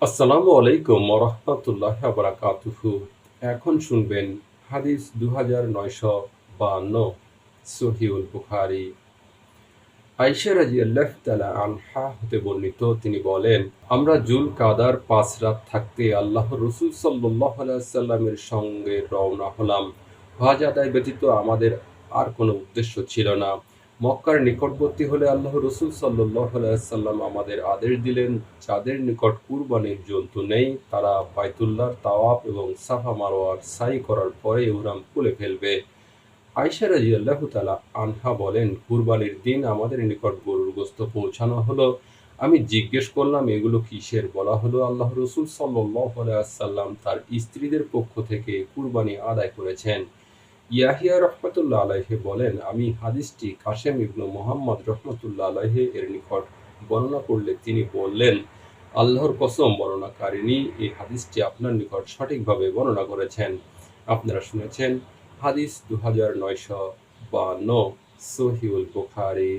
আসসালামু আলাইকুম ওয়া বারাকাতুহু। এখন শুনবেন হাদিস ২৯৫২ সহিহুল বুখারী। আয়েশা রাদিয়াল্লাহু তাআলা আনহা হতে বর্ণিত, তিনি বলেন, আমরা জুল কাদার ৫ রাত থাকতে আল্লাহর রাসূল সাল্লাল্লাহু আলাইহি ওয়াসাল্লামের সঙ্গে রওনা হলাম। হজ আদায় ব্যতীত আমাদের আর কোনো উদ্দেশ্য ছিল না। মক্কার নিকটবর্তী হলে আল্লাহর রাসূল সাল্লাল্লাহু আলাইহি ওয়াসাল্লাম আমাদের আদেশ দিলেন, যাদের নিকট কুরবানির জন্তু নেই তারা বাইতুল্লাহর তাওয়াফ এবং সাফা মারওয়ার সাই করার পরে ইহরাম খুলে ফেলবে। আয়েশা রাদিয়াল্লাহু তাআলা আনহা বলেন, কুরবানির দিন আমাদের নিকট গরুর গোশত পৌঁছানো হলো। আমি জিজ্ঞেস করলাম, এগুলো কিসের? বলা হলো, আল্লাহর রাসূল সাল্লাল্লাহু আলাইহি ওয়াসাল্লাম তার স্ত্রীদের পক্ষ থেকে কুরবানি আদায় করেছেন। ইয়াহিয়া রাহমাতুল্লাহ আলাইহি বলেন, আমি হাদিসটি কাসেম ইবনে মুহাম্মদ রাহমাতুল্লাহ আলাইহি এর নিকট বর্ণনা করলে তিনি বললেন, আল্লাহর কসম, বর্ণনাকারিণী এই হাদিসটি আপনার নিকট সঠিকভাবে বর্ণনা করেছেন। আপনারা শুনেছেন হাদিস ২৯৫২ সহিহুল বুখারী।